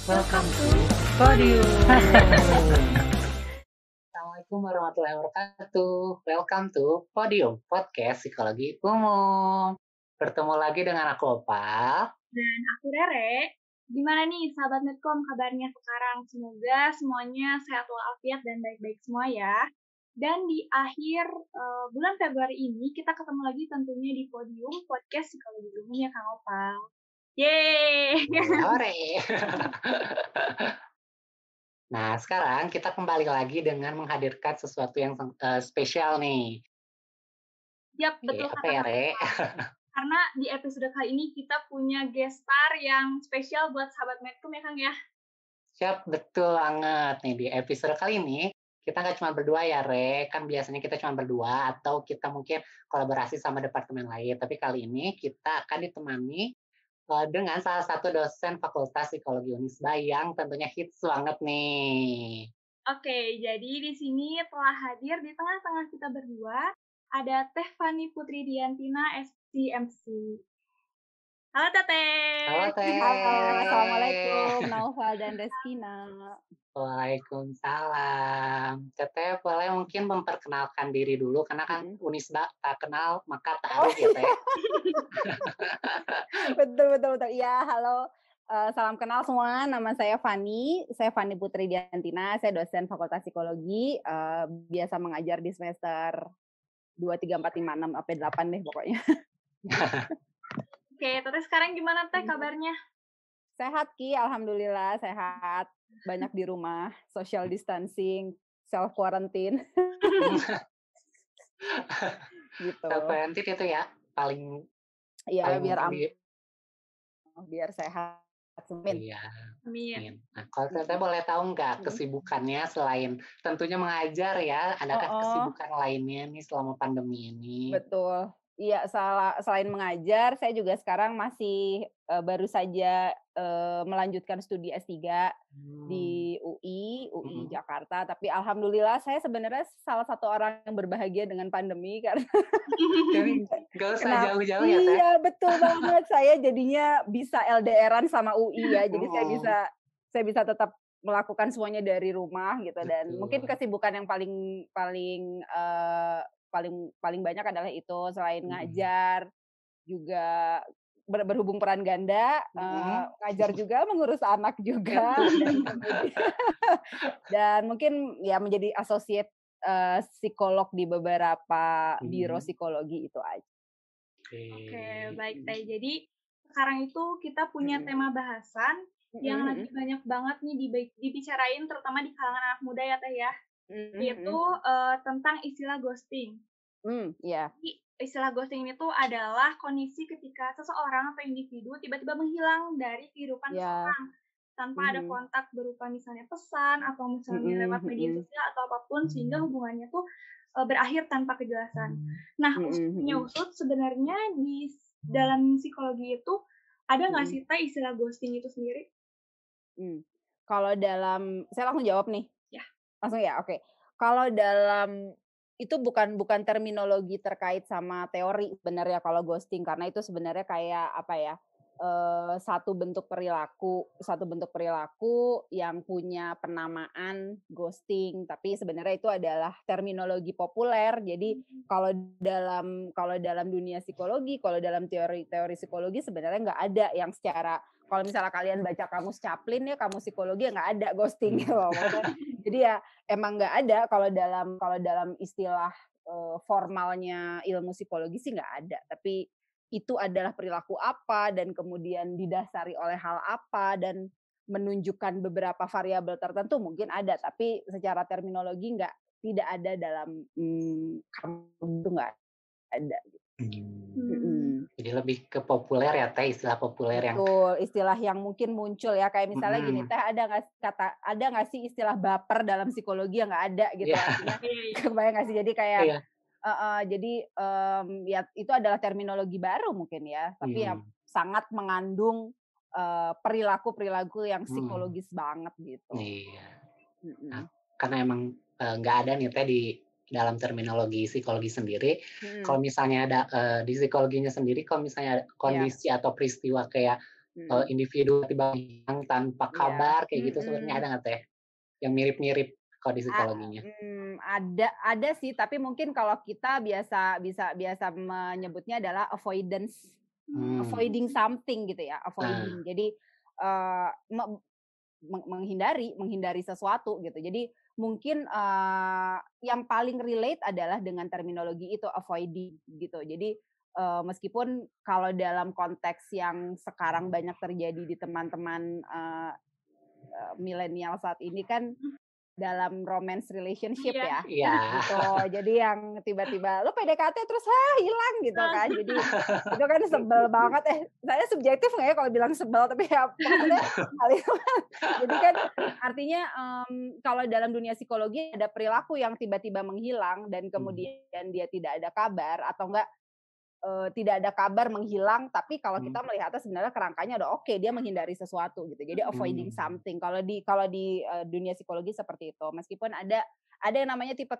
Welcome to Podium. Assalamualaikum warahmatullahi wabarakatuh. Welcome to Podium, podcast psikologi umum. Bertemu lagi dengan aku Opal. Dan aku Rere. Gimana nih sahabat Medcom kabarnya sekarang? Semoga semuanya sehat walafiat dan baik-baik semua ya. Dan di akhir bulan Februari ini kita ketemu lagi tentunya di Podium Podcast Psikologi Umum ya Kang Opal. Yeay! Hore. Nah, sekarang kita kembali lagi dengan menghadirkan sesuatu yang spesial nih. Yap, Oke, betul apa kata ya, Kang Re? Opal. Karena di episode kali ini kita punya guest star yang spesial buat sahabat Medcom ya Kang ya. Siap, betul banget. Nih, di episode kali ini, kita nggak cuma berdua ya, Re. Kan biasanya kita cuma berdua, atau kita mungkin kolaborasi sama departemen lain. Tapi kali ini kita akan ditemani dengan salah satu dosen Fakultas Psikologi Unisba yang tentunya hits banget nih. Oke, jadi di sini telah hadir di tengah-tengah kita berdua ada Teh Fani Putri Diantina, SCMC. Halo Teteh. Halo, Teh. Halo, Assalamualaikum Naufal dan Reskina. Waalaikumsalam. Teteh boleh mungkin memperkenalkan diri dulu, karena kan Unisba tak kenal, maka tak arif ya, Teh. Betul. Iya, halo. Salam kenal semua, nama saya Fani Putri Diantina, saya dosen Fakultas Psikologi, biasa mengajar di semester 2, 3, 4, 5, 6, sampai 8 deh pokoknya. Oke, Teteh sekarang gimana Teh kabarnya? Sehat Ki, alhamdulillah sehat. Banyak di rumah, social distancing, self quarantine. Gitu. Self-quarantine itu ya paling Iya, biar mungkin biar sehat. Amin. Iya. Amin. Nah, kalau Teteh boleh tahu nggak kesibukannya selain tentunya mengajar ya, adakah kesibukan lainnya nih selama pandemi ini? Betul. Iya, selain mengajar, saya juga sekarang masih baru saja melanjutkan studi S3 di UI Jakarta. Tapi alhamdulillah saya sebenarnya salah satu orang yang berbahagia dengan pandemi karena Nggak usah jauh-jauh ya, Teh? iya, betul banget. Saya jadinya bisa LDR-an sama UI ya. Jadi saya bisa tetap melakukan semuanya dari rumah gitu. Dan mungkin kesibukan yang paling banyak adalah itu, selain ngajar juga berhubung peran ganda, ngajar juga, mengurus anak juga, dan mungkin ya menjadi associate psikolog di beberapa biro psikologi itu aja. Oke, baik Teh. Jadi sekarang itu kita punya tema bahasan yang lagi banyak banget nih dibicarain terutama di kalangan anak muda ya Teh ya. Yaitu tentang istilah ghosting. Iya. Istilah ghosting itu adalah kondisi ketika seseorang atau individu tiba-tiba menghilang dari kehidupan seseorang tanpa ada kontak berupa misalnya pesan atau misalnya lewat media sosial atau apapun, sehingga hubungannya tuh berakhir tanpa kejelasan. Nah, usut sebenarnya di dalam psikologi itu ada nggak sih Teh istilah ghosting itu sendiri? Kalau saya langsung jawab nih. Ya. Langsung ya, oke. Kalau dalam itu bukan terminologi terkait sama teori sebenarnya kalau ghosting, karena itu sebenarnya kayak apa ya? Satu bentuk perilaku yang punya penamaan ghosting, tapi sebenarnya itu adalah terminologi populer. Jadi kalau dalam dunia psikologi, kalau dalam teori psikologi sebenarnya nggak ada yang secara, kalau misalnya kalian baca kamus Chaplin ya, kamus psikologi ya nggak ada ghosting gitu loh. Jadi ya emang nggak ada kalau dalam istilah formalnya ilmu psikologi sih nggak ada. Tapi itu adalah perilaku apa dan kemudian didasari oleh hal apa dan menunjukkan beberapa variabel tertentu mungkin ada, tapi secara terminologi tidak ada dalam kamus itu nggak ada. Jadi lebih ke populer ya Teh, istilah populer yang betul, istilah yang mungkin muncul ya, kayak misalnya gini, Teh ada nggak sih istilah baper dalam psikologi yang nggak ada gitu, artinya kebayang nggak sih, jadi kayak jadi ya itu adalah terminologi baru mungkin ya, tapi ya sangat mengandung perilaku yang psikologis banget gitu. Iya. Nah, karena emang nggak ada nih Teh di dalam terminologi psikologi sendiri. Kalau misalnya ada di psikologinya sendiri, kalau misalnya ada kondisi atau peristiwa kayak individu tiba hilang tanpa Iya. kabar kayak gitu sebenarnya ada nggak Teh? Yang mirip-mirip kalau di psikologinya? Ada sih, tapi mungkin kalau kita biasa menyebutnya adalah avoidance, avoiding something gitu ya, Nah, avoiding. Jadi, eee, menghindari sesuatu gitu. Jadi mungkin, yang paling relate adalah dengan terminologi itu, avoiding gitu. Jadi, meskipun kalau dalam konteks yang sekarang banyak terjadi di teman-teman, milenial saat ini kan dalam romance relationship Iya. ya, iya. gitu. Jadi yang tiba-tiba, "Lu PDKT terus, hilang," gitu kan. Jadi itu kan sebel banget, saya subjektif nggak ya kalau bilang sebel, tapi ya maksudnya hal itu kan jadi kan artinya, kalau dalam dunia psikologi ada perilaku yang tiba-tiba menghilang dan kemudian dia tidak ada kabar atau enggak tidak ada kabar menghilang, tapi kalau kita melihatnya sebenarnya kerangkanya udah oke, dia menghindari sesuatu gitu. Jadi avoiding something. Kalau di dunia psikologi seperti itu. Meskipun ada yang namanya tipe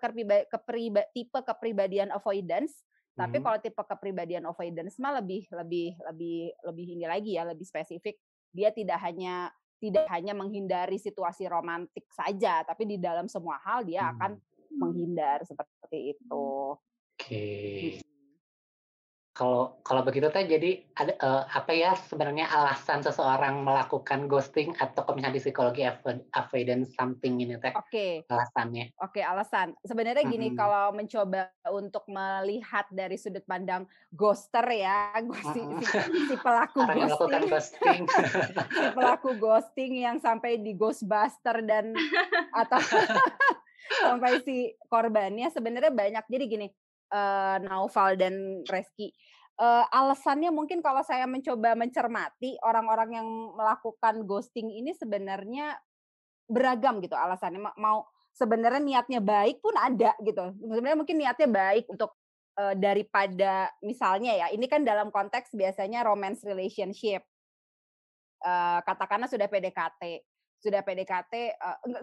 kepribadian avoidance, tapi kalau tipe kepribadian avoidance mah lebih ini lagi ya, lebih spesifik. Dia tidak hanya menghindari situasi romantik saja, tapi di dalam semua hal dia akan menghindar seperti itu. Oke. Kalau begitu Teh, jadi ada, apa ya sebenarnya alasan seseorang melakukan ghosting atau kalau misalnya di psikologi avoidance something ini Teh, Oke. alasannya? Oke, alasan. Sebenarnya gini, Mhm, kalau mencoba untuk melihat dari sudut pandang ghoster ya, si pelaku orang yang melakukan ghosting, ghosting. si pelaku ghosting yang sampai di ghostbuster dan atau sampai si korbannya sebenarnya banyak. Jadi gini, Naufal dan Reski, alasannya mungkin kalau saya mencoba mencermati orang-orang yang melakukan ghosting ini sebenarnya beragam gitu alasannya, mau sebenarnya niatnya baik pun ada gitu. Sebenarnya mungkin niatnya baik untuk, daripada misalnya ya, ini kan dalam konteks biasanya romance relationship, katakanlah sudah PDKT,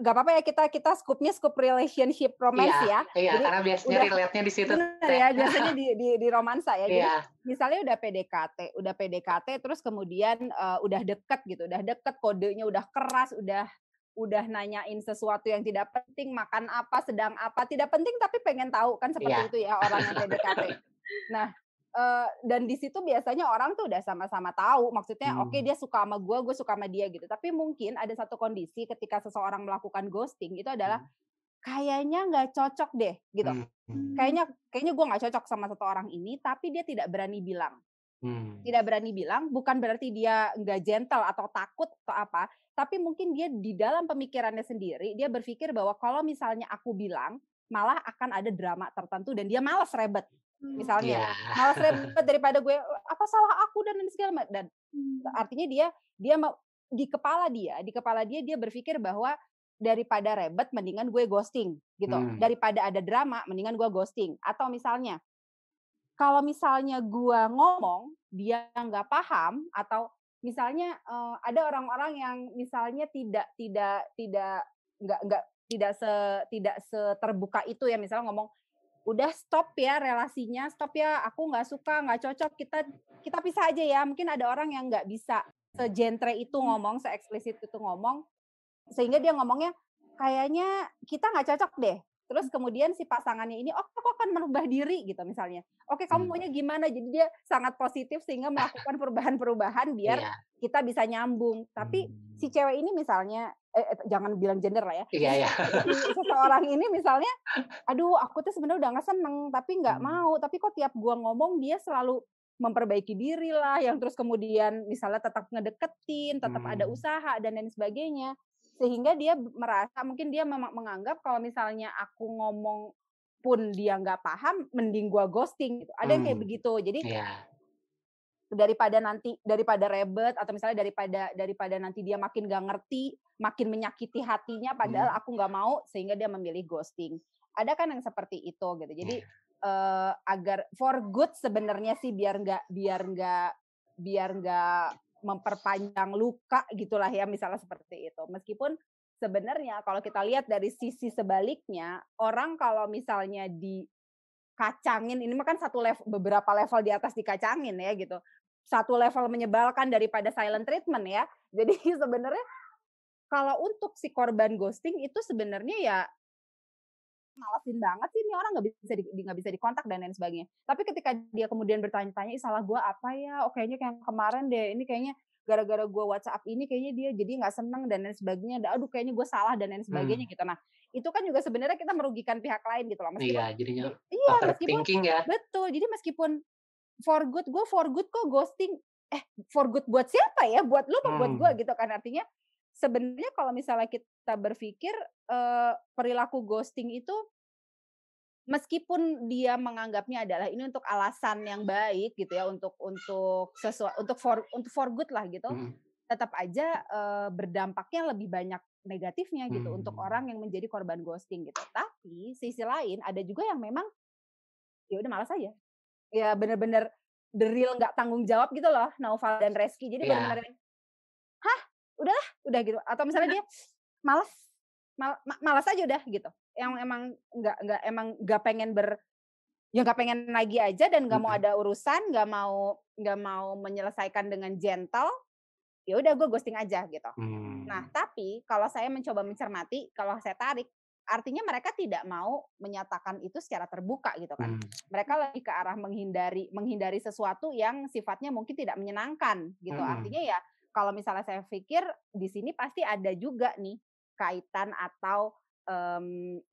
nggak apa-apa ya kita scoop relationship Iya, romance ya. iya, Jadi karena biasanya udah relate-nya di situ bener Teh. ya, biasanya di romansa ya. Jadi Iya, misalnya udah PDKT terus kemudian, udah deket gitu, udah deket, kodenya udah keras, udah nanyain sesuatu yang tidak penting, makan apa, sedang apa, tidak penting tapi pengen tahu, kan seperti iya, itu ya orang yang PDKT. Nah, dan di situ biasanya orang tuh udah sama-sama tahu, maksudnya oke dia suka sama gue suka sama dia gitu. Tapi mungkin ada satu kondisi ketika seseorang melakukan ghosting itu adalah, kayaknya nggak cocok deh gitu. Kayaknya kayaknya gue nggak cocok sama satu orang ini, tapi dia tidak berani bilang. Tidak berani bilang, bukan berarti dia nggak gentle atau takut atau apa, tapi mungkin dia di dalam pemikirannya sendiri, dia berpikir bahwa kalau misalnya aku bilang, malah akan ada drama tertentu dan dia malas rebet. Misalnya, iya, malas rebet daripada gue, apa salah aku dan lain segala dan artinya dia mau di kepala dia berpikir bahwa daripada rebet mendingan gue ghosting gitu. Daripada ada drama mendingan gue ghosting. Atau misalnya kalau misalnya gua ngomong, dia nggak paham atau misalnya, ada orang-orang yang misalnya tidak nggak tidak seterbuka itu ya, misalnya ngomong, "Udah stop ya relasinya, stop ya, aku nggak suka, nggak cocok, kita kita pisah aja ya." Mungkin ada orang yang nggak bisa segentre itu ngomong, se-eksplisit itu ngomong, sehingga dia ngomongnya, "Kayaknya kita nggak cocok deh." Terus kemudian si pasangannya ini, "Oh, aku akan merubah diri," gitu misalnya. "Oke, kamu maunya gimana?" Jadi dia sangat positif sehingga melakukan perubahan-perubahan biar iya, kita bisa nyambung. Tapi si cewek ini misalnya jangan bilang gender lah ya. iya, iya. Si seseorang ini misalnya, "Aduh, aku tuh sebenarnya udah nggak seneng, tapi nggak mau. Tapi kok tiap gua ngomong dia selalu memperbaiki diri lah, yang terus kemudian misalnya tetap ngedeketin, tetap ada usaha dan lain sebagainya." Sehingga dia merasa mungkin dia memang menganggap kalau misalnya aku ngomong pun dia nggak paham, mending gua ghosting gitu. Ada yang kayak begitu. Jadi Iya, daripada rebet atau misalnya daripada nanti dia makin nggak ngerti, makin menyakiti hatinya padahal aku nggak mau, sehingga dia memilih ghosting. Ada kan yang seperti itu gitu. Jadi, agar for good sebenarnya sih biar nggak memperpanjang luka gitulah ya, misalnya seperti itu. Meskipun sebenarnya kalau kita lihat dari sisi sebaliknya, orang kalau misalnya dikacangin, ini mah kan beberapa level di atas dikacangin ya gitu. satu level menyebalkan daripada silent treatment ya. Jadi sebenarnya kalau untuk si korban ghosting itu sebenarnya ya malesin banget sih ini orang nggak bisa dikontak dan lain sebagainya. Tapi ketika dia kemudian bertanya-tanya, "Ih, salah gua apa ya? Oh, kayaknya kayak kemarin deh. Ini kayaknya gara-gara gua WhatsApp ini kayaknya dia jadi nggak seneng dan lain sebagainya. Aduh, kayaknya gua salah dan lain sebagainya," gitu. Nah, itu kan juga sebenarnya kita merugikan pihak lain gitu loh. Iya, Meskipun jadinya iya, meskipun overthinking ya. betul. Jadi meskipun for good, gue for good kok ghosting. For good buat siapa ya? Buat lu apa buat gue gitu kan? Artinya sebenarnya kalau misalnya kita berpikir perilaku ghosting itu meskipun dia menganggapnya adalah ini untuk alasan yang baik gitu ya, untuk for good lah gitu, Mhm. tetap aja berdampaknya lebih banyak negatifnya gitu untuk orang yang menjadi korban ghosting gitu. Tapi sisi lain ada juga yang memang ya udah malas aja. Ya bener-bener the real nggak tanggung jawab gitu loh, Naufal dan Reski. Jadi Iya. bener-bener, "Hah? Udahlah," udah gitu. Atau misalnya dia males, malas aja udah gitu. Yang emang nggak pengen ya nggak pengen lagi aja dan nggak mau Mhm. ada urusan, nggak mau menyelesaikan dengan gentle, ya udah gue ghosting aja gitu. Nah, tapi kalau saya mencoba mencermati, kalau saya tarik, artinya mereka tidak mau menyatakan itu secara terbuka gitu kan. Mereka lebih ke arah menghindari sesuatu yang sifatnya mungkin tidak menyenangkan gitu. Artinya ya kalau misalnya saya pikir di sini pasti ada juga nih kaitan atau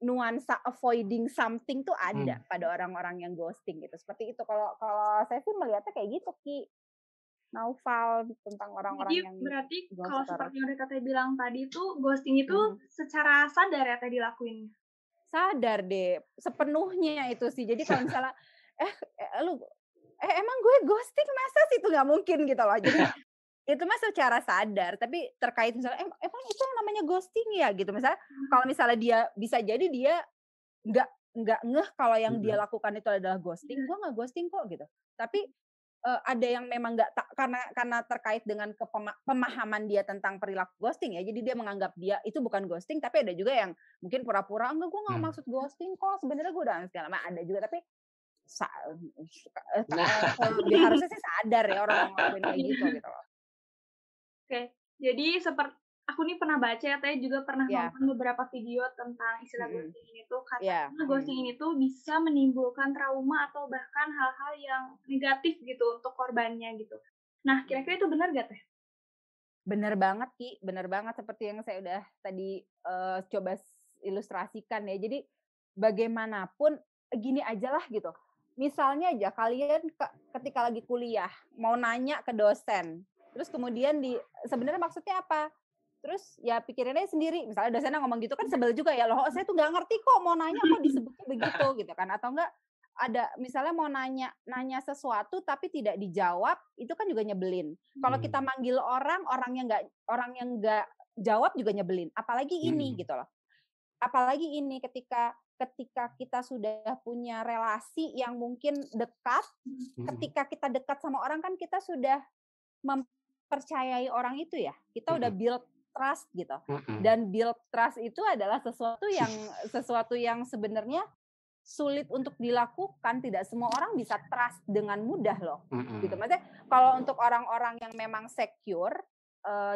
nuansa avoiding something tuh ada pada orang-orang yang ghosting gitu. Seperti itu. Kalau kalau saya sih melihatnya kayak gitu, Ki. Naufal tentang orang-orang Jadi yang berarti kalau ghoster. seperti yang udah Teteh bilang tadi tuh, ghosting itu secara sadar ya Teh dilakuin? Sadar deh, sepenuhnya itu sih. Jadi kalau misalnya, emang gue ghosting masa sih itu nggak mungkin gitu loh. Jadi itu mah secara sadar, tapi terkait misalnya, emang itu yang namanya ghosting ya gitu. Misalnya kalau misalnya dia bisa jadi dia nggak nggak ngeh kalau yang dia lakukan itu adalah ghosting, gue nggak ghosting kok gitu. Tapi ada yang memang nggak karena terkait dengan pemahaman dia tentang perilaku ghosting ya. Jadi dia menganggap dia itu bukan ghosting, tapi ada juga yang mungkin pura-pura enggak gue nggak maksud ghosting kok. Sebenarnya gue udah segala macam ada juga tapi Nah. harusnya sih sadar ya orang yang ngelakuin kayak gitu gitu loh. Oke, jadi aku nih pernah baca ya, Teh juga pernah Iya. nonton beberapa video tentang istilah ghosting ini tuh, Iya. katanya ghosting ini tuh bisa menimbulkan trauma atau bahkan hal-hal yang negatif gitu untuk korbannya gitu. Nah, kira-kira itu benar gak, Teh? Bener banget, Ki, bener banget seperti yang saya udah tadi coba ilustrasikan ya. Jadi bagaimanapun gini aja lah gitu. Misalnya aja kalian ketika lagi kuliah mau nanya ke dosen, terus kemudian sebenarnya maksudnya apa? Terus ya pikirinnya sendiri, misalnya dosennya ngomong gitu kan sebel juga ya, "Loh, saya tuh nggak ngerti kok mau nanya kok disebutnya begitu," gitu kan. Atau enggak ada misalnya mau nanya sesuatu tapi tidak dijawab, itu kan juga nyebelin. Kalau kita manggil orang yang nggak jawab juga nyebelin, apalagi ini gitu loh. Apalagi ini ketika kita sudah punya relasi yang mungkin dekat, ketika kita dekat sama orang kan kita sudah mempercayai orang itu ya. Kita udah build trust gitu. Dan build trust itu adalah sesuatu yang sebenarnya sulit untuk dilakukan. Tidak semua orang bisa trust dengan mudah loh. Gitu. Maksudnya kalau untuk orang-orang yang memang secure,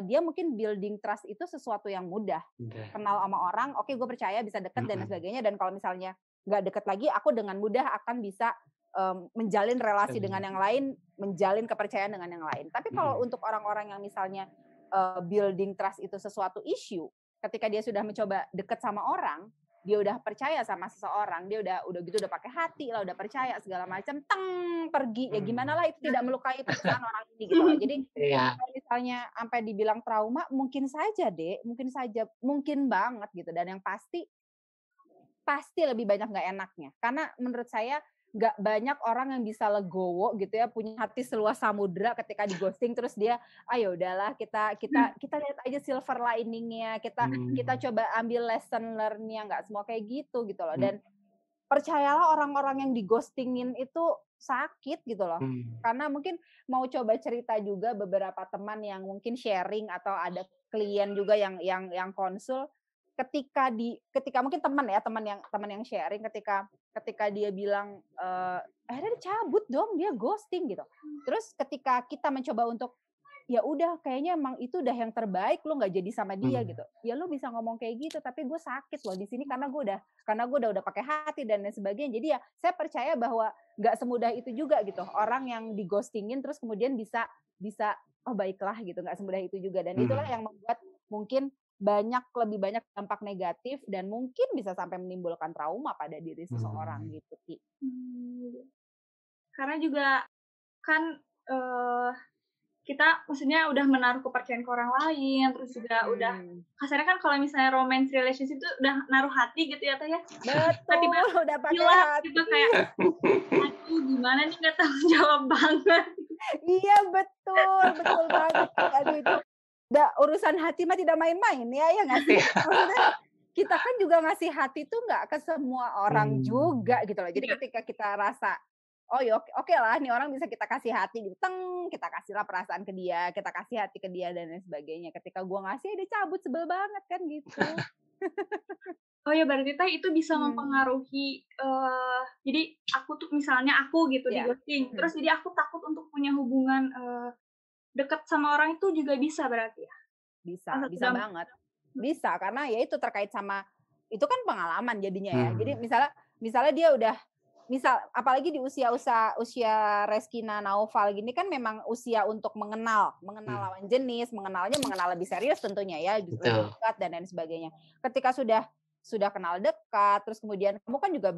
dia mungkin building trust itu sesuatu yang mudah. Kenal sama orang, oke gue percaya bisa deket dan sebagainya. Dan kalau misalnya nggak deket lagi, aku dengan mudah akan bisa menjalin relasi dengan yang lain, menjalin kepercayaan dengan yang lain. Tapi kalau untuk orang-orang yang misalnya building trust itu sesuatu issue, ketika dia sudah mencoba deket sama orang, dia udah percaya sama seseorang, dia udah gitu udah pakai hati lah, udah percaya segala macam, pergi ya gimana lah itu tidak melukai perasaan orang ini gitu loh. Jadi kalau misalnya sampai dibilang trauma, mungkin saja deh, mungkin banget gitu. Dan yang pasti lebih banyak nggak enaknya. Karena menurut saya nggak banyak orang yang bisa legowo gitu ya, punya hati seluas samudra ketika di ghosting terus dia, ayo udahlah kita lihat aja silver liningnya, kita coba ambil lesson learn-nya, nggak semua kayak gitu loh. Dan percayalah orang-orang yang di ghostingin itu sakit gitu loh. Karena mungkin mau coba cerita juga beberapa teman yang mungkin sharing atau ada klien juga yang konsul, ketika mungkin teman yang sharing ketika dia bilang akhirnya dia cabut dong, dia ghosting gitu. Terus ketika kita mencoba untuk ya udah kayaknya emang itu udah yang terbaik, lu nggak jadi sama dia gitu. Ya lu bisa ngomong kayak gitu, tapi gue sakit loh di sini karena gue udah pakai hati dan lain sebagainya. Jadi ya saya percaya bahwa nggak semudah itu juga gitu. Orang yang di-ghostingin terus kemudian bisa oh baiklah gitu, nggak semudah itu juga. Dan itulah yang membuat mungkin lebih banyak dampak negatif dan mungkin bisa sampai menimbulkan trauma pada diri seseorang gitu, Ki. Karena juga kan kita maksudnya udah menaruh kepercayaan ke orang lain, terus juga udah kasarnya kan kalau misalnya romance relationship itu udah naruh hati gitu ya Teh ya. Betul, udah pakai hati. Gitu kayak aduh gimana nih nggak tahu jawab banget. Iya betul banget. Aduh itu udah urusan hati mah tidak main-main ya nggak sih? Maksudnya kita kan juga ngasih hati tuh nggak ke semua orang juga gitu loh. Jadi ketika kita rasa oh ya oke lah, nih orang bisa kita kasih hati gitu, kita kasihlah perasaan ke dia, kita kasih hati ke dia dan lain sebagainya. Ketika gua ngasih dia cabut, sebel banget kan gitu. Oh ya berarti Teh itu bisa mempengaruhi jadi misalnya aku gitu di ghosting, terus jadi aku takut untuk punya hubungan dekat sama orang itu juga bisa berarti ya? Bisa banget. Bisa karena ya itu terkait sama itu kan pengalaman jadinya ya. Jadi misalnya dia udah apalagi di usia Reskina Naufal gini kan memang usia untuk mengenal lawan jenis, mengenal lebih serius tentunya ya, lebih dekat dan lain sebagainya. Ketika sudah kenal dekat, terus kemudian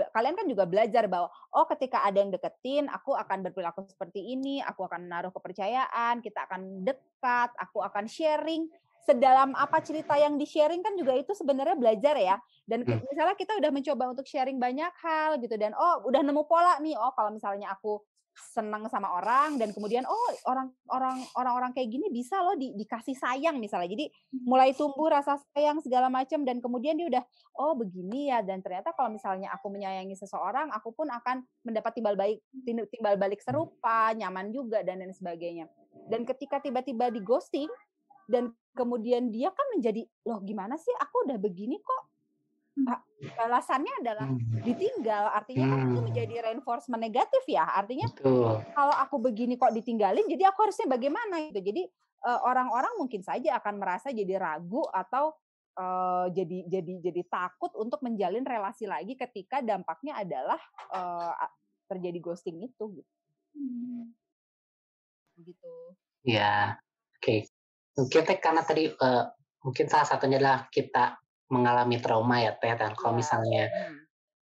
kalian kan juga belajar bahwa oh ketika ada yang deketin, aku akan berperilaku seperti ini, aku akan menaruh kepercayaan, kita akan dekat, aku akan sharing. Sedalam apa cerita yang di-sharing kan juga itu sebenarnya belajar ya. Dan misalnya kita udah mencoba untuk sharing banyak hal gitu dan oh udah nemu pola nih, oh kalau misalnya aku senang sama orang dan kemudian oh orang-orang kayak gini bisa loh dikasih sayang misalnya. Jadi mulai tumbuh rasa sayang segala macam dan kemudian dia udah oh begini ya, dan ternyata kalau misalnya aku menyayangi seseorang, aku pun akan mendapat timbal balik serupa, nyaman juga dan lain sebagainya. Dan ketika tiba-tiba di ghosting dan kemudian dia kan menjadi loh gimana sih aku udah begini kok balasannya adalah ditinggal, artinya kan itu menjadi reinforcement negatif ya, artinya kalau aku begini kok ditinggalin jadi aku harusnya bagaimana gitu. Jadi orang-orang mungkin saja akan merasa jadi ragu atau jadi takut untuk menjalin relasi lagi ketika dampaknya adalah terjadi ghosting itu gitu. Ya, oke. Mungkin karena tadi mungkin salah satunya adalah kita mengalami trauma ya Teh, dan kalau misalnya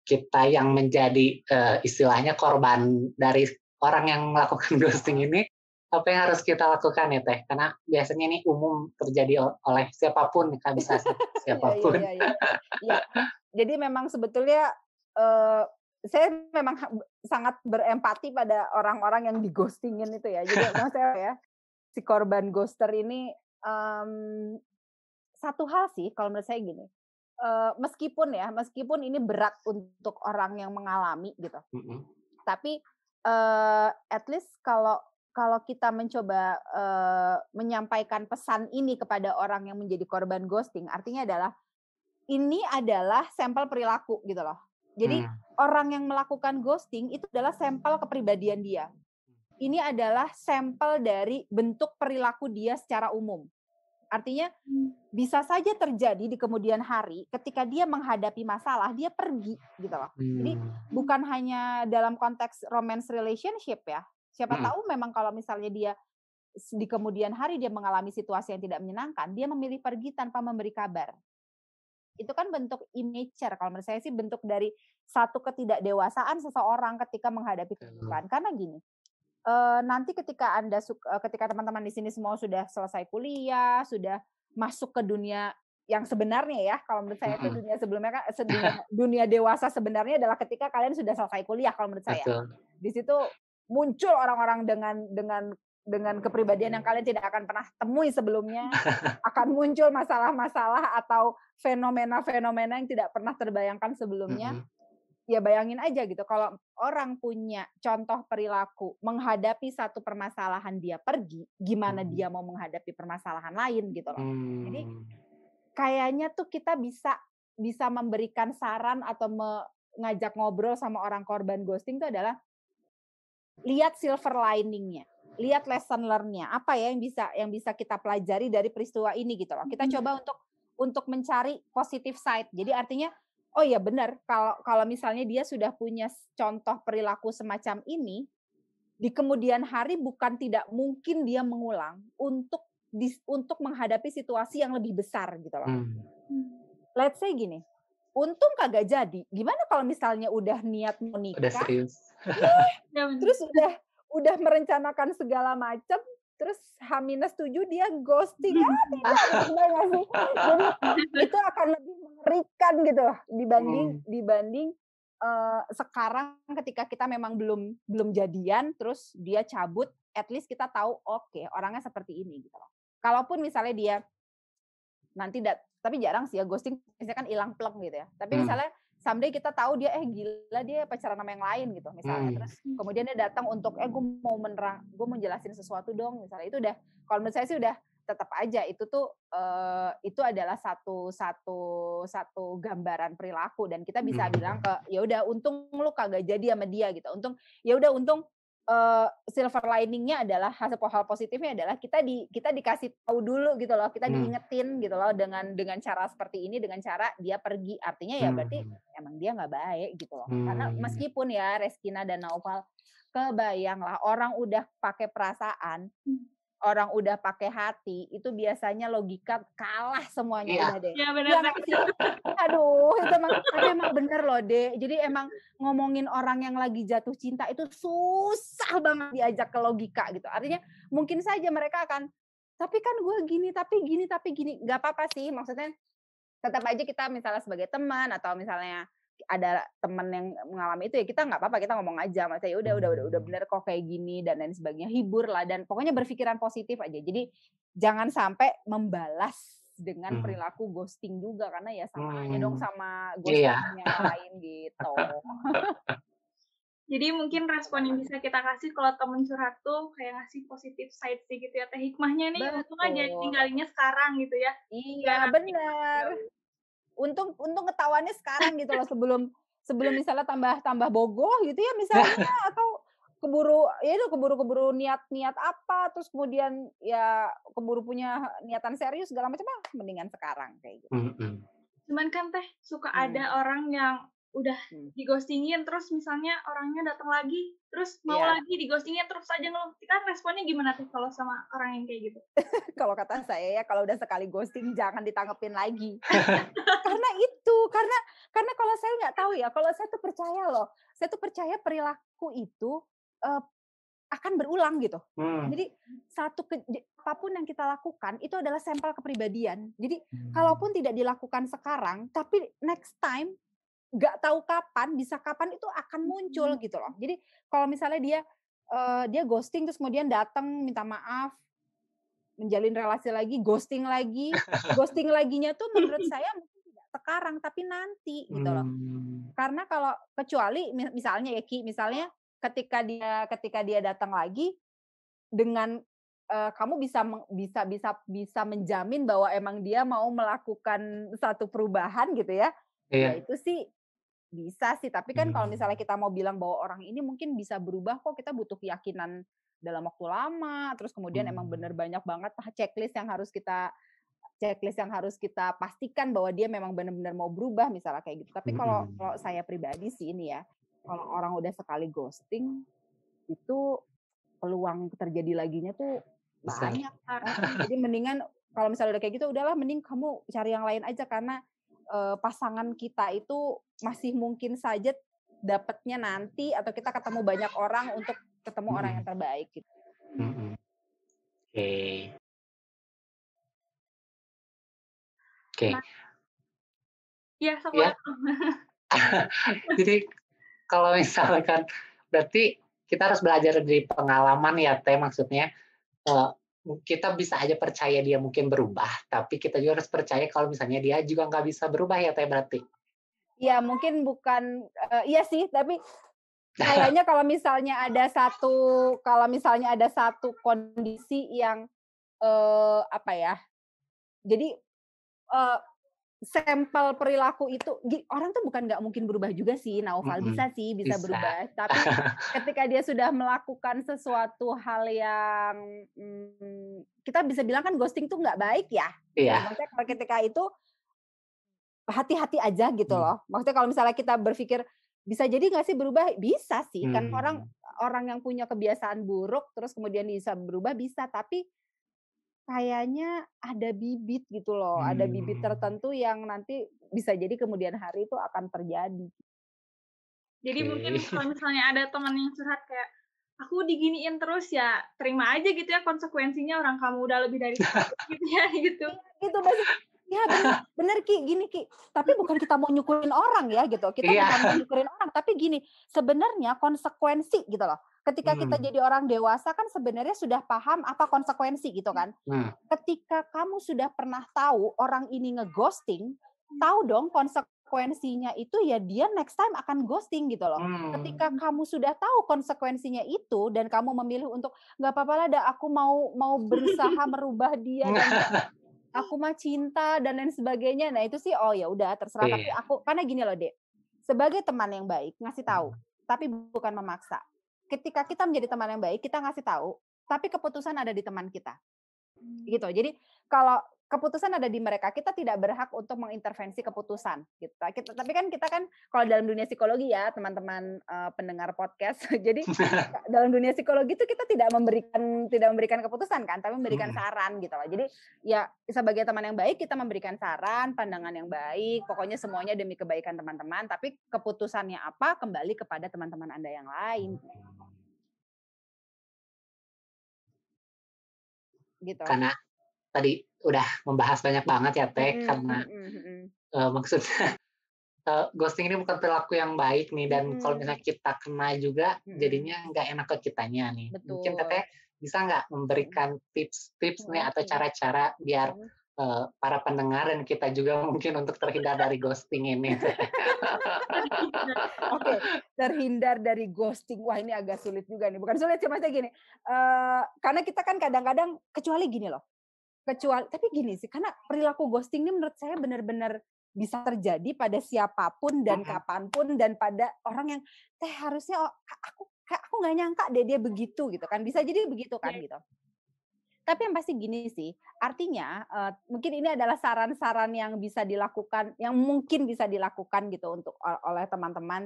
kita yang menjadi istilahnya korban dari orang yang melakukan ghosting ini, apa yang harus kita lakukan ya Teh? Karena biasanya ini umum terjadi oleh siapapun, bisa siapapun. Iya. Jadi memang sebetulnya saya memang sangat berempati pada orang-orang yang di-ghostingin itu ya. Jadi maksudnya ya, si korban ghoster ini satu hal sih kalau menurut saya gini, meskipun ini berat untuk orang yang mengalami gitu, tapi at least kalau kita mencoba menyampaikan pesan ini kepada orang yang menjadi korban ghosting, artinya adalah ini adalah sampel perilaku gitu loh. Jadi orang yang melakukan ghosting itu adalah sampel kepribadian dia. Ini adalah sampel dari bentuk perilaku dia secara umum. Artinya bisa saja terjadi di kemudian hari ketika dia menghadapi masalah, dia pergi gitu loh. Jadi bukan hanya dalam konteks romance relationship ya. Siapa tahu memang kalau misalnya dia di kemudian hari dia mengalami situasi yang tidak menyenangkan, dia memilih pergi tanpa memberi kabar. Itu kan bentuk immature, kalau menurut saya sih bentuk dari satu ketidakdewasaan seseorang ketika menghadapi kehidupan. Karena gini, nanti ketika ketika teman-teman di sini semua sudah selesai kuliah, sudah masuk ke dunia yang sebenarnya ya, kalau menurut saya itu dunia sebelumnya kan dunia dewasa sebenarnya adalah ketika kalian sudah selesai kuliah kalau menurut saya. Di situ muncul orang-orang dengan kepribadian yang kalian tidak akan pernah temui sebelumnya, akan muncul masalah-masalah atau fenomena-fenomena yang tidak pernah terbayangkan sebelumnya. Ya bayangin aja gitu, kalau orang punya contoh perilaku menghadapi satu permasalahan dia pergi, gimana dia mau menghadapi permasalahan lain gitu loh. Jadi kayaknya tuh kita bisa memberikan saran atau ngajak ngobrol sama orang korban ghosting itu adalah lihat silver lining-nya, lihat lesson learn-nya, apa ya yang bisa kita pelajari dari peristiwa ini gitu loh. Kita coba untuk mencari positive side. Jadi artinya, oh ya benar, kalau misalnya dia sudah punya contoh perilaku semacam ini, di kemudian hari bukan tidak mungkin dia mengulang untuk menghadapi situasi yang lebih besar gitu loh. Let's say gini, untung kagak jadi. Gimana kalau misalnya udah niat mau nikah, Udah serius. terus udah merencanakan segala macam, terus H-7 dia ghosting, tidak nggak sih? Jadi itu akan lebih mengerikan gitu dibanding sekarang ketika kita memang belum jadian, terus dia cabut, at least kita tahu oke, orangnya seperti ini gitu loh. Kalaupun misalnya dia nanti tapi jarang sih ya ghosting, biasanya kan hilang plek gitu ya. Tapi misalnya someday kita tahu dia gila dia pacaran sama yang lain gitu misalnya. Terus kemudian dia datang untuk gue mau jelasin sesuatu dong misalnya. Itu udah, kalau menurut saya sih udah tetap aja itu tuh itu adalah satu gambaran perilaku, dan kita bisa bilang ke ya udah untung lu kagak jadi sama dia gitu. Untung silver lining-nya adalah hal positifnya adalah kita dikasih tahu dulu gitu loh, kita diingetin gitu loh dengan cara seperti ini, dengan cara dia pergi, artinya ya berarti emang dia nggak baik gitu loh. Karena meskipun ya Reskina dan Naufal, kebayanglah orang udah pakai perasaan, orang udah pakai hati, itu biasanya logika kalah semuanya udah deh. Iya benar. Aduh, itu emang bener loh, Dek. Jadi emang ngomongin orang yang lagi jatuh cinta itu susah banget diajak ke logika gitu. Artinya mungkin saja mereka akan, tapi kan gue gini, tapi gini. Gak apa-apa sih, maksudnya tetap aja kita misalnya sebagai teman atau misalnya ada teman yang mengalami itu ya kita nggak apa-apa, kita ngomong aja, maksudnya udah bener kok kayak gini dan lain sebagainya, hibur lah, dan pokoknya berpikiran positif aja. Jadi jangan sampai membalas dengan perilaku ghosting juga, karena ya sama aja dong sama ghosting yang lain gitu. Jadi mungkin respon yang bisa kita kasih kalau temen curhat tuh kayak ngasih positif side sih gitu ya, teh hikmahnya nih untung aja tinggalinnya sekarang gitu ya. Iya benar. Untung ketahuannya sekarang gitu loh, sebelum misalnya tambah bogoh gitu ya misalnya, atau keburu niat apa, terus kemudian ya keburu punya niatan serius segala macam, mendingan sekarang kayak gitu. Cuman kan teh suka ada orang yang udah dighostingin, terus misalnya orangnya datang lagi, terus mau lagi dighostingin terus aja ngeluh. Kita responnya gimana tuh kalau sama orang yang kayak gitu? Kalau kata saya ya, kalau udah sekali ghosting jangan ditanggepin lagi. Karena kalau saya nggak tahu ya, kalau saya tuh percaya perilaku itu akan berulang gitu. Jadi apapun yang kita lakukan itu adalah sampel kepribadian. Jadi kalaupun tidak dilakukan sekarang, tapi next time nggak tahu kapan, bisa kapan itu akan muncul gitu loh. Jadi kalau misalnya dia ghosting terus kemudian datang minta maaf, menjalin relasi lagi, ghosting laginya tuh menurut saya mungkin tidak sekarang tapi nanti gitu loh. Karena kalau kecuali misalnya ya Ki, misalnya ketika dia datang lagi dengan kamu bisa menjamin bahwa emang dia mau melakukan satu perubahan gitu ya. Ya itu sih bisa sih, tapi kan kalau misalnya kita mau bilang bahwa orang ini mungkin bisa berubah kok, kita butuh keyakinan dalam waktu lama, terus kemudian emang bener banyak banget checklist yang harus kita pastikan bahwa dia memang benar-benar mau berubah misalnya kayak gitu. Tapi kalau saya pribadi sih ini ya, kalau orang udah sekali ghosting itu peluang terjadi laginya tuh banyak. Jadi mendingan kalau misalnya udah kayak gitu, udahlah mending kamu cari yang lain aja, karena pasangan kita itu masih mungkin saja dapatnya nanti, atau kita ketemu banyak orang untuk ketemu orang yang terbaik gitu. Oke. Iya, ya. Jadi kalau misalkan berarti kita harus belajar dari pengalaman ya Teh, maksudnya kita bisa aja percaya dia mungkin berubah, tapi kita juga harus percaya kalau misalnya dia juga nggak bisa berubah ya Teh berarti. Ya mungkin bukan, iya sih, tapi kayaknya kalau misalnya ada satu kondisi yang apa ya, jadi sampel perilaku itu orang tuh bukan nggak mungkin berubah juga sih, Naufal. Bisa sih, bisa berubah. Tapi ketika dia sudah melakukan sesuatu hal yang kita bisa bilang kan ghosting tuh nggak baik ya. Iya. Maksudnya kalau ketika itu hati-hati aja gitu loh. Maksudnya kalau misalnya kita berpikir bisa jadi nggak sih berubah? Bisa sih. Kan orang yang punya kebiasaan buruk terus kemudian bisa berubah bisa, tapi kayaknya ada bibit gitu loh, ada bibit tertentu yang nanti bisa jadi kemudian hari itu akan terjadi. Jadi mungkin kalau misalnya ada teman yang curhat kayak, aku diginiin terus ya terima aja gitu ya konsekuensinya, orang kamu udah lebih dari gitu ya gitu. Gitu maksud ya bener Ki, gini Ki, tapi bukan kita mau nyukurin orang ya gitu, kita bukan mau nyukurin orang, tapi gini, sebenarnya konsekuensi gitu loh. Ketika kita jadi orang dewasa kan sebenarnya sudah paham apa konsekuensi gitu kan. Ketika kamu sudah pernah tahu orang ini ngeghosting, tahu dong konsekuensinya itu ya dia next time akan ghosting gitu loh. Ketika kamu sudah tahu konsekuensinya itu dan kamu memilih untuk nggak apa-apa lah, aku mau berusaha merubah dia dan aku mah cinta dan lain sebagainya. Nah itu sih oh ya udah terserah. Tapi aku karena gini loh Dek, sebagai teman yang baik ngasih tahu, tapi bukan memaksa. Ketika kita menjadi teman yang baik, kita ngasih tahu, tapi keputusan ada di teman kita. Gitu. Jadi kalau keputusan ada di mereka, kita tidak berhak untuk mengintervensi keputusan. Gitu. Tapi kan kita kan kalau dalam dunia psikologi ya, teman-teman pendengar podcast, jadi dalam dunia psikologi itu kita tidak memberikan keputusan kan, tapi memberikan saran gitu loh. Jadi ya sebagai teman yang baik kita memberikan saran, pandangan yang baik, pokoknya semuanya demi kebaikan teman-teman. Tapi keputusannya apa kembali kepada teman-teman Anda yang lain. Gitu. Karena tadi udah membahas banyak banget ya Teh, karena maksudnya ghosting ini bukan perilaku yang baik nih, dan kalau misalnya kita kena juga jadinya nggak enak ke kitanya nih. Betul. Mungkin Teteh bisa nggak memberikan tips-tips nih atau cara-cara biar para pendengar dan kita juga mungkin untuk terhindar dari ghosting ini. Oke, terhindar dari ghosting. Wah ini agak sulit juga nih. Bukan sulit sih, maksudnya gini. Karena kita kan kadang-kadang, kecuali gini loh. Tapi gini sih, karena perilaku ghosting ini menurut saya benar-benar bisa terjadi pada siapapun dan kapanpun dan pada orang yang harusnya aku nggak nyangka deh dia begitu gitu kan. Bisa jadi begitu kan gitu. Tapi yang pasti gini sih, artinya mungkin ini adalah saran-saran yang bisa dilakukan, yang mungkin bisa dilakukan gitu untuk oleh teman-teman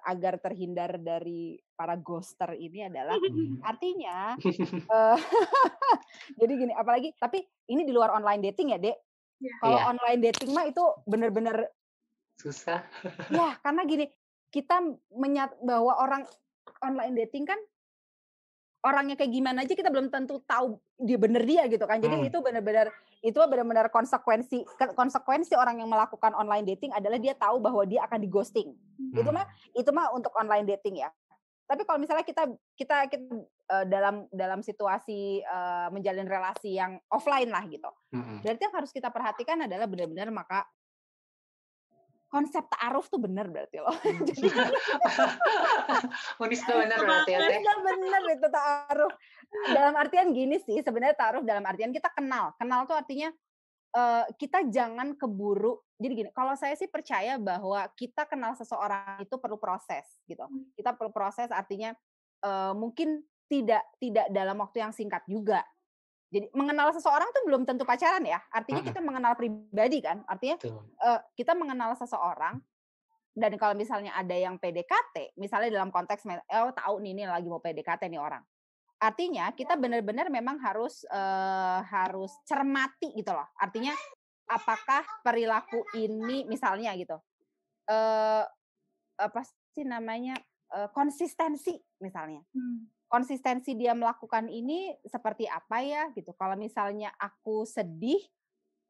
agar terhindar dari para ghoster ini adalah artinya jadi gini, apalagi tapi ini di luar online dating ya, Dek. Kalau online dating mah itu benar-benar susah. Ya, karena gini, kita bahwa orang online dating kan orangnya kayak gimana aja kita belum tentu tahu dia bener dia gitu kan. Jadi itu benar-benar konsekuensi orang yang melakukan online dating adalah dia tahu bahwa dia akan di-ghosting. Itu mah untuk online dating ya. Tapi kalau misalnya kita dalam situasi menjalin relasi yang offline lah gitu. Berarti yang harus kita perhatikan adalah benar-benar maka konsep ta'aruf tuh benar berarti loh. Jadi benar berarti ya Teh. Benar itu ta'aruf. Dalam artian gini sih, sebenarnya ta'aruf dalam artian kita kenal. Kenal tuh artinya kita jangan keburu. Jadi gini, kalau saya sih percaya bahwa kita kenal seseorang itu perlu proses gitu. Kita perlu proses artinya mungkin tidak dalam waktu yang singkat juga. Jadi mengenal seseorang tuh belum tentu pacaran ya. Artinya kita mengenal pribadi kan. Artinya kita mengenal seseorang dan kalau misalnya ada yang PDKT, misalnya dalam konteks tahu nih ini lagi mau PDKT nih orang. Artinya kita benar-benar memang harus cermati gitu loh. Artinya apakah perilaku ini misalnya gitu. Apa sih namanya? Konsistensi misalnya. Konsistensi dia melakukan ini seperti apa ya gitu. Kalau misalnya aku sedih,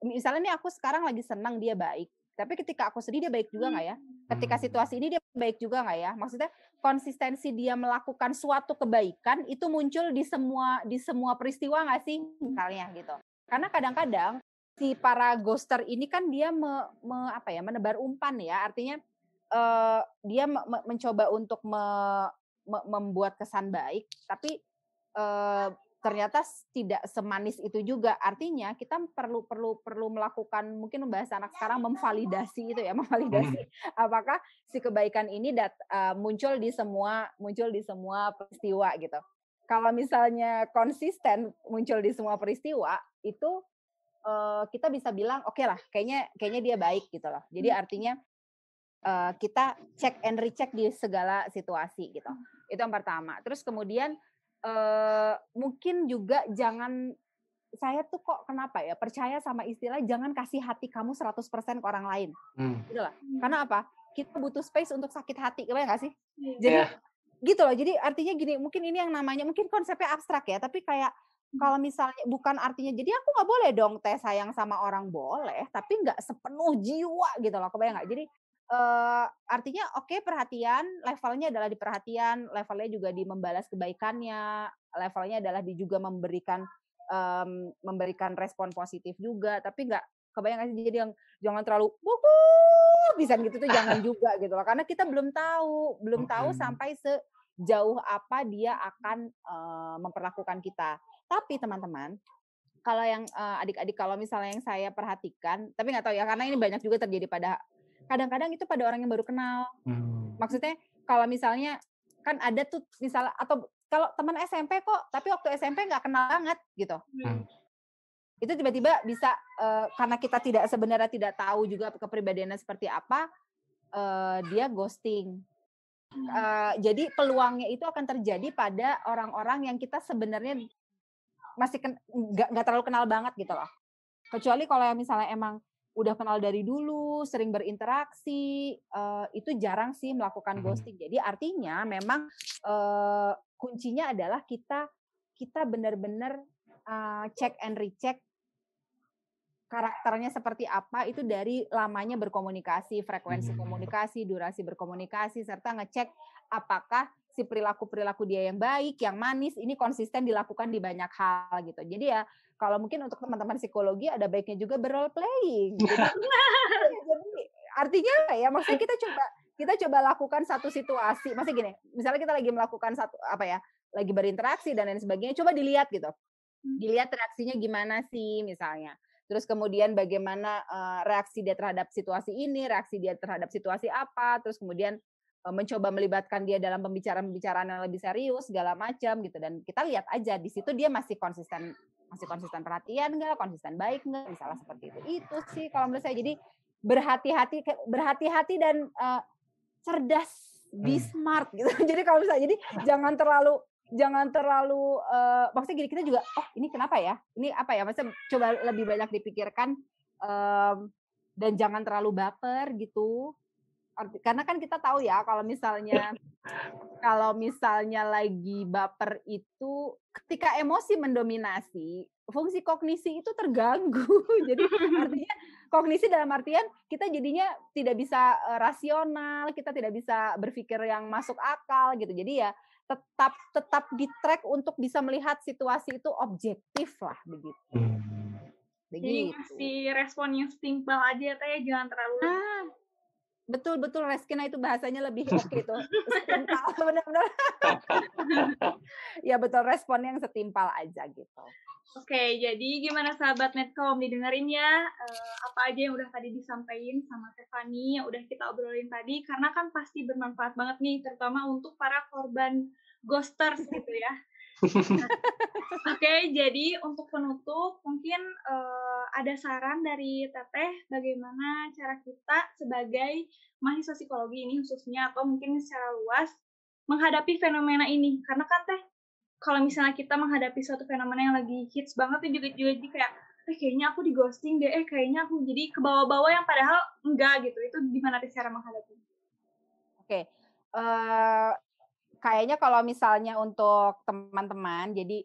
misalnya nih aku sekarang lagi senang dia baik, tapi ketika aku sedih dia baik juga nggak ya? Ketika situasi ini dia baik juga nggak ya? Maksudnya konsistensi dia melakukan suatu kebaikan itu muncul di semua peristiwa nggak sih misalnya gitu. Karena kadang-kadang si para ghoster ini kan dia menebar umpan ya, artinya dia mencoba untuk membuat kesan baik, tapi ternyata tidak semanis itu juga. Artinya kita perlu melakukan, mungkin bahasa anak sekarang, memvalidasi itu ya, memvalidasi apakah si kebaikan ini muncul di semua peristiwa gitu. Kalau misalnya konsisten muncul di semua peristiwa, itu kita bisa bilang oke lah, kayaknya dia baik gitu loh. Jadi artinya kita check and recheck di segala situasi gitu. Itu yang pertama. Terus kemudian mungkin juga jangan, saya tuh kok kenapa ya percaya sama istilah jangan kasih hati kamu 100% ke orang lain. Gitu lah. Karena apa? Kita butuh space untuk sakit hati, kebayang nggak sih? Jadi gitu loh. Jadi artinya gini, mungkin ini yang namanya, mungkin konsepnya abstrak ya, tapi kayak kalau misalnya bukan artinya jadi aku nggak boleh dong teh sayang sama orang, boleh, tapi nggak sepenuh jiwa gitu loh, kebayang nggak? Jadi artinya oke, perhatian, levelnya adalah di perhatian, levelnya juga di membalas kebaikannya, levelnya adalah di juga memberikan respon positif juga, tapi nggak, kebayang nggak sih, jadi yang jangan terlalu bisa gitu tuh jangan juga gitu loh, karena kita belum tahu sampai sejauh apa dia akan memperlakukan kita. Tapi teman-teman, kalau yang adik-adik, kalau misalnya yang saya perhatikan, tapi nggak tahu ya, karena ini banyak juga terjadi pada kadang-kadang itu pada orang yang baru kenal. Maksudnya kalau misalnya kan ada tuh misalnya, atau kalau teman SMP kok, tapi waktu SMP nggak kenal banget gitu. Itu tiba-tiba bisa karena kita sebenarnya tidak tahu juga kepribadiannya seperti apa, dia ghosting. Jadi peluangnya itu akan terjadi pada orang-orang yang kita sebenarnya masih nggak terlalu kenal banget gitu loh. Kecuali kalau yang misalnya emang udah kenal dari dulu, sering berinteraksi, itu jarang sih melakukan ghosting. Jadi artinya memang kuncinya adalah kita benar-benar check and recheck karakternya seperti apa, itu dari lamanya berkomunikasi, frekuensi komunikasi, durasi berkomunikasi, serta ngecek apakah si perilaku dia yang baik, yang manis, ini konsisten dilakukan di banyak hal gitu. Jadi ya, kalau mungkin untuk teman-teman psikologi ada baiknya juga berrole playing. Jadi artinya ya, maksudnya kita coba lakukan satu situasi, maksudnya gini, misalnya kita lagi melakukan lagi berinteraksi dan lain sebagainya, coba dilihat gitu. Dilihat reaksinya gimana sih misalnya. Terus kemudian bagaimana reaksi dia terhadap situasi ini, reaksi dia terhadap situasi apa, terus kemudian mencoba melibatkan dia dalam pembicaraan yang lebih serius segala macam gitu, dan kita lihat aja di situ dia masih konsisten perhatian nggak, konsisten baik nggak, misalnya seperti itu. Itu sih kalau menurut saya. Jadi berhati-hati dan cerdas, be smart gitu. Jadi kalau misalnya, jadi jangan terlalu maksudnya gini, kita juga ini kenapa ya, ini apa ya, maksudnya coba lebih banyak dipikirkan dan jangan terlalu baper gitu. Karena kan kita tahu ya, kalau misalnya lagi baper itu ketika emosi mendominasi, fungsi kognisi itu terganggu. Jadi artinya kognisi dalam artian kita jadinya tidak bisa rasional, kita tidak bisa berpikir yang masuk akal gitu. Jadi ya tetap di track untuk bisa melihat situasi itu objektif lah begitu. Jadi ngasih respon yang setimpal aja, Teh, jangan terlalu betul Reskina, itu bahasanya lebih oke tuh. Setimpal, benar-benar. Ya betul, respon yang setimpal aja gitu. Oke, jadi gimana sahabat Medcom, didengerin ya apa aja yang udah tadi disampaikan sama Tiffany, yang udah kita obrolin tadi, karena kan pasti bermanfaat banget nih, terutama untuk para korban ghosters gitu ya. Oke, jadi untuk penutup mungkin ada saran dari Teteh bagaimana cara kita sebagai mahasiswa psikologi ini khususnya, atau mungkin secara luas menghadapi fenomena ini, karena kan Teh, kalau misalnya kita menghadapi suatu fenomena yang lagi hits banget tuh juga jadi kayak kayaknya aku di ghosting deh, kayaknya aku jadi ke bawah-bawah yang padahal enggak gitu. Itu gimana sih cara menghadapi? Oke. Kayaknya kalau misalnya untuk teman-teman, jadi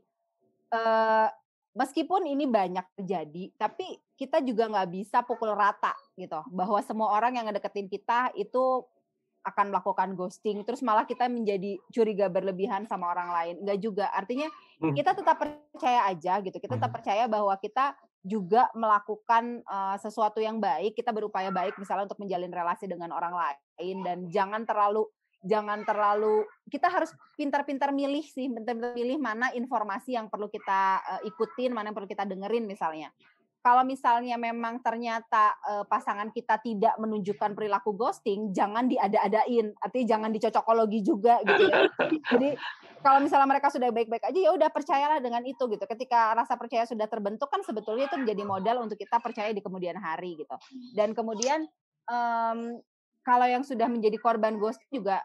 meskipun ini banyak terjadi, tapi kita juga nggak bisa pukul rata gitu, bahwa semua orang yang ngedeketin kita itu akan melakukan ghosting, terus malah kita menjadi curiga berlebihan sama orang lain. Enggak juga. Artinya kita tetap percaya aja gitu. Kita tetap percaya bahwa kita juga melakukan sesuatu yang baik, kita berupaya baik misalnya untuk menjalin relasi dengan orang lain, dan jangan terlalu jangan terlalu, kita harus pintar-pintar milih sih, pintar-pintar milih mana informasi yang perlu kita ikutin, mana yang perlu kita dengerin misalnya. Kalau misalnya memang ternyata pasangan kita tidak menunjukkan perilaku ghosting, jangan diada-adain, artinya jangan dicocokologi juga gitu ya. Jadi kalau misalnya mereka sudah baik-baik aja, ya udah percayalah dengan itu gitu. Ketika rasa percaya sudah terbentuk kan sebetulnya itu menjadi modal untuk kita percaya di kemudian hari gitu. Dan kemudian kalau yang sudah menjadi korban ghosting juga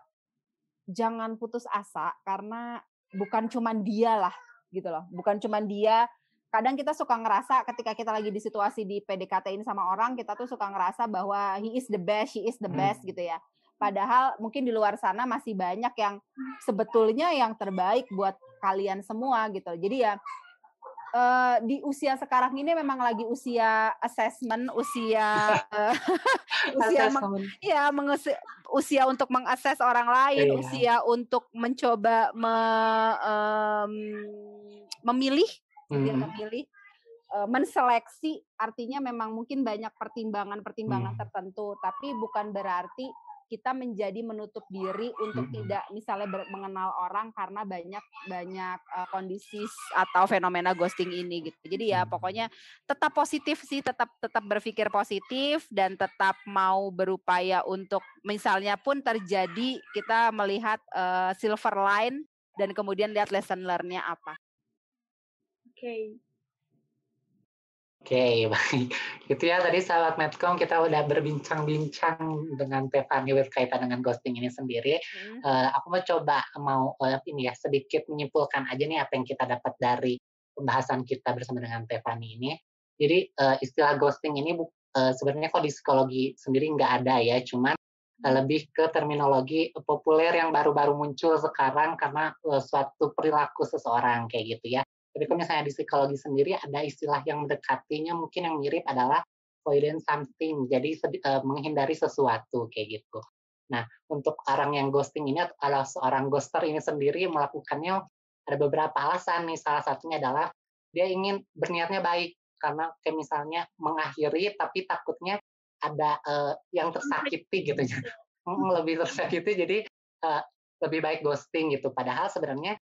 jangan putus asa, karena bukan cuman dia lah gitu loh, bukan cuman dia. Kadang kita suka ngerasa ketika kita lagi di situasi di PDKT-in sama orang, kita tuh suka ngerasa bahwa he is the best, she is the best gitu ya. Padahal mungkin di luar sana masih banyak yang sebetulnya yang terbaik buat kalian semua gitu. Jadi ya di usia sekarang ini memang lagi usia assessment, usia usia untuk mengakses orang lain, usia untuk mencoba memilih, menseleksi. Artinya memang mungkin banyak pertimbangan tertentu, tapi bukan berarti kita menjadi menutup diri untuk tidak misalnya mengenal orang karena banyak kondisi atau fenomena ghosting ini gitu. Jadi ya pokoknya tetap positif sih, tetap berpikir positif dan tetap mau berupaya untuk misalnya pun terjadi, kita melihat silver line dan kemudian lihat lesson learn-nya apa. Oke, baik. Itu ya tadi sahabat Medcom, kita udah berbincang-bincang dengan Tiffany berkaitan dengan ghosting ini sendiri. Aku mau sedikit menyimpulkan aja nih apa yang kita dapat dari pembahasan kita bersama dengan Tiffany ini. Jadi istilah ghosting ini sebenarnya kok di psikologi sendiri nggak ada ya, cuman lebih ke terminologi populer yang baru-baru muncul sekarang karena suatu perilaku seseorang kayak gitu ya. Tapi kalau misalnya di psikologi sendiri ada istilah yang mendekatinya mungkin yang mirip adalah avoidance something, jadi menghindari sesuatu kayak gitu. Nah, untuk orang yang ghosting ini atau seorang ghoster ini sendiri melakukannya ada beberapa alasan nih. Salah satunya adalah dia ingin berniatnya baik karena kayak misalnya mengakhiri tapi takutnya ada yang tersakiti gitu ya. Lebih tersakiti jadi lebih baik ghosting gitu. Padahal sebenarnya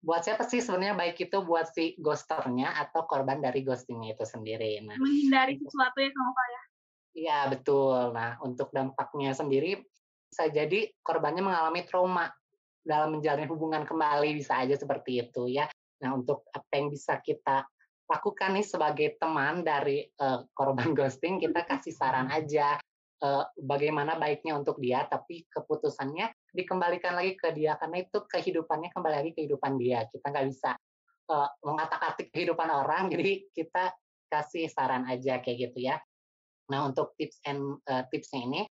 buat siapa sih sebenarnya baik itu, buat si ghosternya atau korban dari ghostingnya itu sendiri. Nah, menghindari sesuatu ya Kak ya. Iya betul. Nah, untuk dampaknya sendiri bisa jadi korbannya mengalami trauma dalam menjalin hubungan kembali, bisa aja seperti itu ya. Nah, untuk apa yang bisa kita lakukan nih sebagai teman dari korban ghosting, kita kasih saran aja bagaimana baiknya untuk dia, tapi keputusannya dikembalikan lagi ke dia karena itu kehidupannya kembali lagi kehidupan dia. Kita nggak bisa mengatak-atik kehidupan orang, jadi kita kasih saran aja kayak gitu ya. Nah, untuk tipsnya ini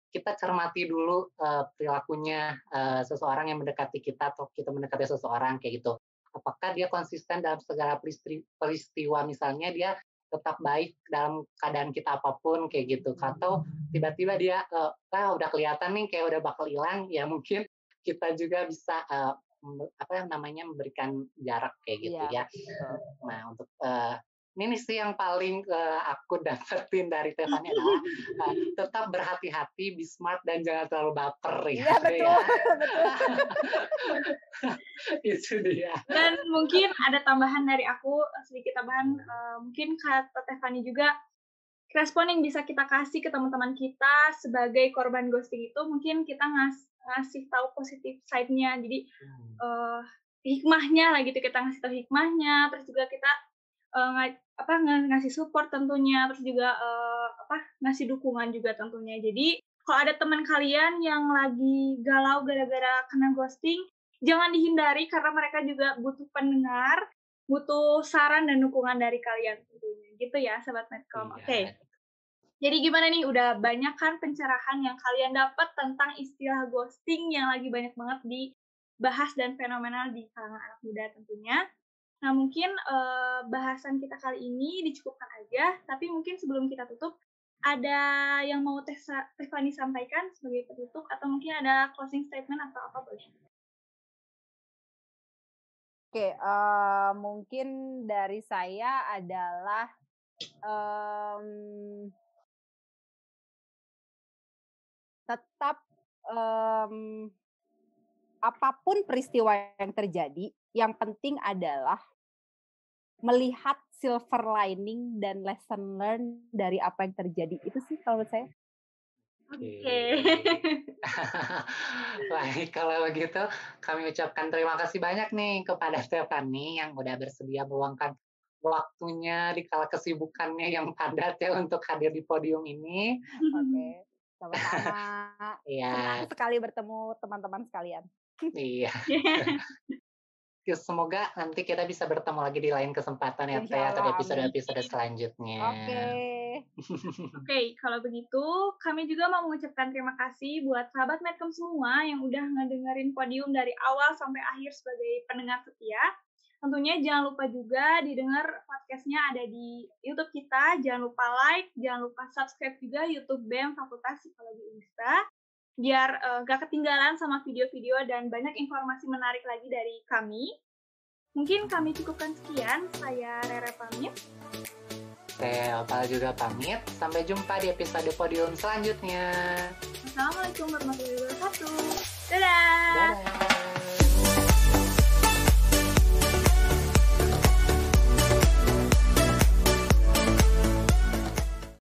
kita cermati dulu perilakunya seseorang yang mendekati kita atau kita mendekati seseorang kayak gitu. Apakah dia konsisten dalam segala peristiwa, misalnya dia tetap baik dalam keadaan kita apapun kayak gitu. Atau tiba-tiba dia udah kelihatan nih kayak udah bakal hilang, ya mungkin kita juga bisa memberikan jarak kayak gitu ya. Nah, untuk ini sih yang paling aku dapetin dari Tiffany adalah tetap berhati-hati, be smart dan jangan terlalu baper ya. Iya betul. Itu dia. Dan mungkin ada tambahan dari aku, sedikit tambahan, mungkin kata Tiffany juga, respon yang bisa kita kasih ke teman-teman kita sebagai korban ghosting itu mungkin kita ngasih tahu positif side-nya. Jadi hikmahnya lah gitu, kita ngasih tahu hikmahnya, terus juga kita ngasih support tentunya, terus juga ngasih dukungan juga tentunya. Jadi kalau ada teman kalian yang lagi galau gara-gara kena ghosting, jangan dihindari karena mereka juga butuh pendengar, butuh saran dan dukungan dari kalian tentunya. Gitu ya Sobat Medcom. Oke. Jadi gimana nih, udah banyak kan pencerahan yang kalian dapat tentang istilah ghosting yang lagi banyak banget dibahas dan fenomenal di kalangan anak muda tentunya. Nah, mungkin bahasan kita kali ini dicukupkan aja, tapi mungkin sebelum kita tutup, ada yang mau Tiffany sampaikan sebagai penutup, atau mungkin ada closing statement atau apa boleh? Oke, mungkin dari saya adalah tetap apapun peristiwa yang terjadi, yang penting adalah melihat silver lining dan lesson learn dari apa yang terjadi. Itu sih kalau menurut saya. Oke. Baik, kalau begitu kami ucapkan terima kasih banyak nih kepada Stephanie yang udah bersedia meluangkan waktunya di kala kesibukannya yang padat ya untuk hadir di podium ini. Oke, sama-sama. Iya. Senang sekali bertemu teman-teman sekalian. Iya. Semoga nanti kita bisa bertemu lagi di lain kesempatan ya, Teh, atau di Insyaallah, amin. episode-episode selanjutnya. Oke, kalau begitu kami juga mau mengucapkan terima kasih buat sahabat Medcom semua yang udah ngedengerin podium dari awal sampai akhir sebagai pendengar setia. Tentunya jangan lupa juga didengar podcastnya ada di YouTube kita. Jangan lupa like, jangan lupa subscribe juga YouTube BEM Fakultas Psikologi Unista. Biar gak ketinggalan sama video-video dan banyak informasi menarik lagi dari kami. Mungkin kami cukupkan sekian. Saya Rere pamit. Saya Opal juga pamit. Sampai jumpa di episode podium selanjutnya. Assalamualaikum warahmatullahi wabarakatuh. Dadah! Dadah!